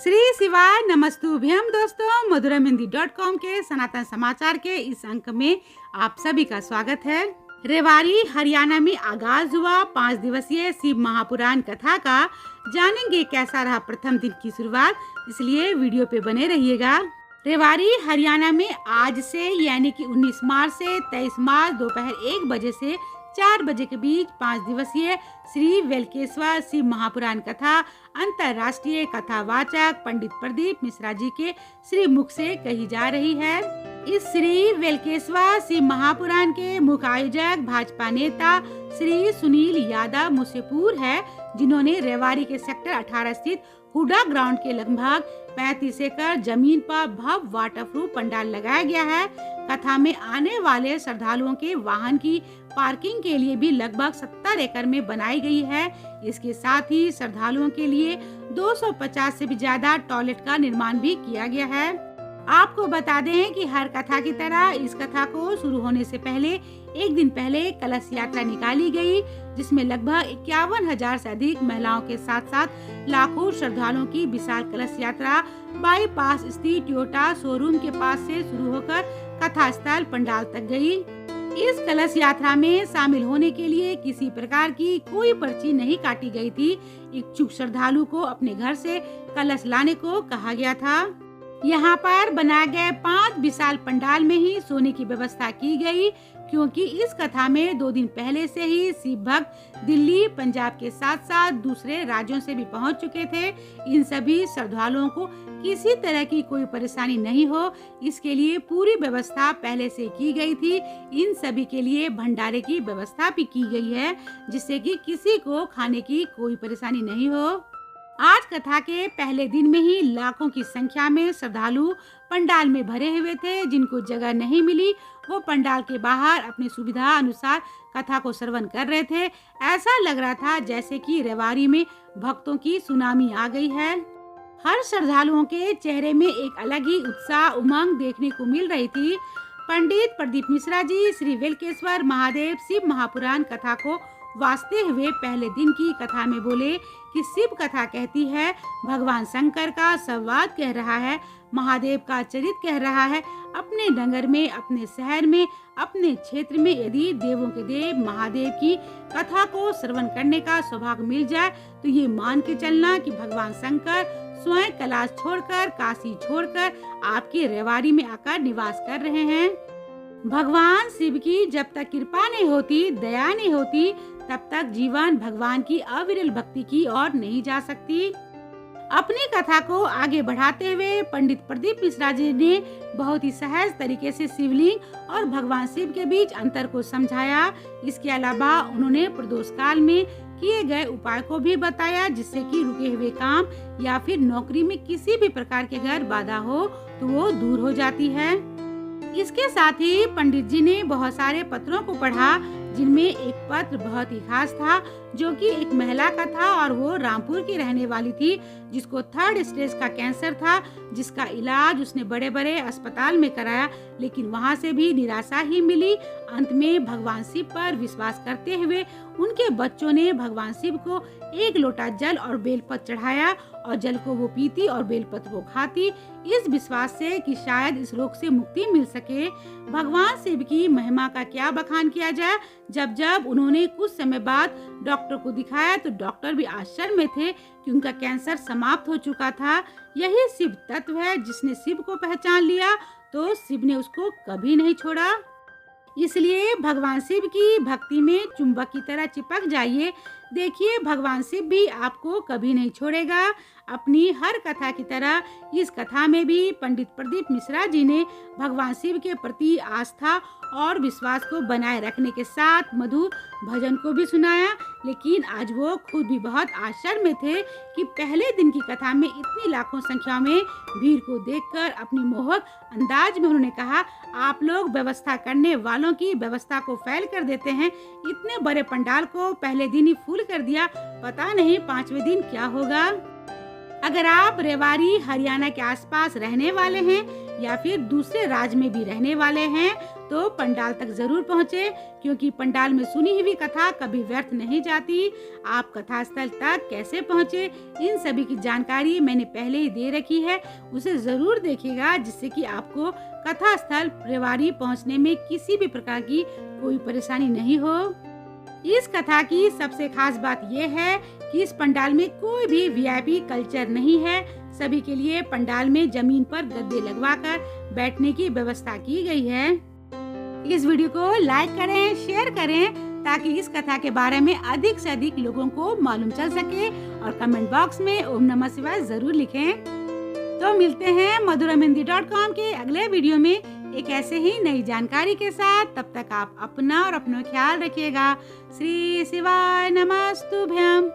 श्री शिवाय नमस्तुभ्यम। दोस्तों, मधुरमहिंदी.com के सनातन समाचार के इस अंक में आप सभी का स्वागत है। रेवाड़ी हरियाणा में आगाज हुआ 5 दिवसीय शिव महापुराण कथा का। जानेंगे कैसा रहा प्रथम दिन की शुरुआत, इसलिए वीडियो पे बने रहिएगा। रेवाड़ी हरियाणा में आज से यानी कि 19 मार्च से 23 मार्च दोपहर 1 बजे से 4 बजे के बीच 5 दिवसीय श्री वेलकेश्वर शिव महापुराण कथा अंतर्राष्ट्रीय कथावाचक पंडित प्रदीप मिश्रा जी के श्री मुख से कही जा रही है। इस श्री वेलकेश्वर शिव महापुराण के मुख्य आयोजक भाजपा नेता श्री सुनील यादव मुसेपुर है, जिन्होंने रेवाड़ी के सेक्टर 18 स्थित हुडा ग्राउंड के लगभग 35 एकड़ जमीन पर भव्य वाटरप्रूफ पंडाल लगाया गया है। कथा में आने वाले श्रद्धालुओं के वाहन की पार्किंग के लिए भी लगभग 70 एकड़ में बनाई गई है। इसके साथ ही श्रद्धालुओं के लिए 250 से भी ज्यादा टॉयलेट का निर्माण भी किया गया है। आपको बता दें कि हर कथा की तरह इस कथा को शुरू होने से पहले एक दिन पहले कलश यात्रा निकाली गई, जिसमें लगभग 51,000 से अधिक महिलाओं के साथ साथ लाखों श्रद्धालुओं की विशाल कलश यात्रा बाईपास स्थित टोयोटा शोरूम के पास से शुरू होकर कथा स्थल पंडाल तक गई। इस कलश यात्रा में शामिल होने के लिए किसी प्रकार की कोई पर्ची नहीं काटी गई थी। इच्छुक श्रद्धालु को अपने घर से कलश लाने को कहा गया था। यहाँ पर बनाए गए 5 विशाल पंडाल में ही सोने की व्यवस्था की गई, क्योंकि इस कथा में 2 दिन पहले से ही शिव भक्त दिल्ली, पंजाब के साथ साथ दूसरे राज्यों से भी पहुँच चुके थे। इन सभी श्रद्धालुओं को किसी तरह की कोई परेशानी नहीं हो, इसके लिए पूरी व्यवस्था पहले से की गई थी। इन सभी के लिए भंडारे की व्यवस्था भी की गई है, जिससे कि किसी को खाने की कोई परेशानी नहीं हो। आज कथा के पहले दिन में ही लाखों की संख्या में श्रद्धालु पंडाल में भरे हुए थे। जिनको जगह नहीं मिली वो पंडाल के बाहर अपनी सुविधा अनुसार कथा को श्रवण कर रहे थे। ऐसा लग रहा था जैसे कि रेवाड़ी में भक्तों की सुनामी आ गई है। हर श्रद्धालुओं के चेहरे में एक अलग ही उत्साह उमंग देखने को मिल रही थी। पंडित प्रदीप मिश्रा जी श्री वेलकेश्वर महादेव शिव महापुराण कथा को वास्ते हुए पहले दिन की कथा में बोले कि शिव कथा कहती है भगवान शंकर का संवाद कह रहा है, महादेव का चरित कह रहा है। अपने नगर में, अपने शहर में, अपने क्षेत्र में यदि देवों के देव महादेव की कथा को श्रवण करने का सौभाग्य मिल जाए तो ये मान के चलना कि भगवान शंकर स्वयं कैलाश छोड़कर, काशी छोड़कर आपकी रेवाड़ी में आकर निवास कर रहे हैं। भगवान शिव की जब तक कृपा नहीं होती, दया नहीं होती, तब तक जीवन भगवान की अविरल भक्ति की ओर नहीं जा सकती। अपनी कथा को आगे बढ़ाते हुए पंडित प्रदीप मिश्रा जी ने बहुत ही सहज तरीके से शिवलिंग और भगवान शिव के बीच अंतर को समझाया। इसके अलावा उन्होंने प्रदोष काल में किए गए उपाय को भी बताया, जिससे कि रुके हुए काम या फिर नौकरी में किसी भी प्रकार के अगर बाधा हो तो वो दूर हो जाती है। इसके साथ ही पंडित जी ने बहुत सारे पत्रों को पढ़ा, जिनमें एक पत्र बहुत ही खास था, जो कि एक महिला का था और वो रामपुर की रहने वाली थी, जिसको 3rd स्टेज का कैंसर था, जिसका इलाज उसने बड़े बड़े अस्पताल में कराया, लेकिन वहां से भी निराशा ही मिली। अंत में भगवान शिव पर विश्वास करते हुए उनके बच्चों ने भगवान शिव को 1 लोटा जल और बेलपत्र चढ़ाया और जल को वो पीती और बेलपत्र को खाती, इस विश्वास से कि शायद इस रोग से मुक्ति मिल सके। भगवान शिव की महिमा का क्या बखान किया जाए। जब उन्होंने कुछ समय बाद डॉक्टर को दिखाया तो डॉक्टर भी आश्चर्य में थे कि उनका कैंसर समाप्त हो चुका था। यही शिव तत्व है, जिसने शिव को पहचान लिया तो शिव ने उसको कभी नहीं छोड़ा। इसलिए भगवान शिव की भक्ति में चुंबक की तरह चिपक जाइए। देखिए, भगवान शिव भी आपको कभी नहीं छोड़ेगा। अपनी हर कथा की तरह इस कथा में भी पंडित प्रदीप मिश्रा जी ने भगवान शिव के प्रति आस्था और विश्वास को बनाए रखने के साथ मधुर भजन को भी सुनाया। लेकिन आज वो खुद भी बहुत आश्चर्य में थे कि पहले दिन की कथा में इतनी लाखों संख्या में भीड़ को देखकर अपनी मोहक अंदाज में उन्होंने कहा, आप लोग व्यवस्था करने वालों की व्यवस्था को फैल कर देते हैं। इतने बड़े पंडाल को पहले दिन ही फुल कर दिया, पता नहीं 5वें दिन क्या होगा। अगर आप रेवाड़ी हरियाणा के आसपास रहने वाले हैं या फिर दूसरे राज्य में भी रहने वाले हैं तो पंडाल तक जरूर पहुँचे, क्योंकि पंडाल में सुनी हुई कथा कभी व्यर्थ नहीं जाती। आप कथा स्थल तक कैसे पहुँचे, इन सभी की जानकारी मैंने पहले ही दे रखी है, उसे जरूर देखिएगा, जिससे कि आपको कथा स्थल रेवाड़ी पहुँचने में किसी भी प्रकार की कोई परेशानी नहीं हो। इस कथा की सबसे खास बात यह है कि इस पंडाल में कोई भी वीआईपी कल्चर नहीं है। सभी के लिए पंडाल में जमीन पर गद्दे लगवाकर बैठने की व्यवस्था की गई है। इस वीडियो को लाइक करें, शेयर करें, ताकि इस कथा के बारे में अधिक से अधिक लोगों को मालूम चल सके, और कमेंट बॉक्स में ओम नमः शिवाय जरूर लिखें। तो मिलते हैं madhuramehndi.com के अगले वीडियो में एक ऐसे ही नई जानकारी के साथ। तब तक आप अपना और अपना ख्याल रखिएगा। श्री शिवाय नमस्तुभ्यम।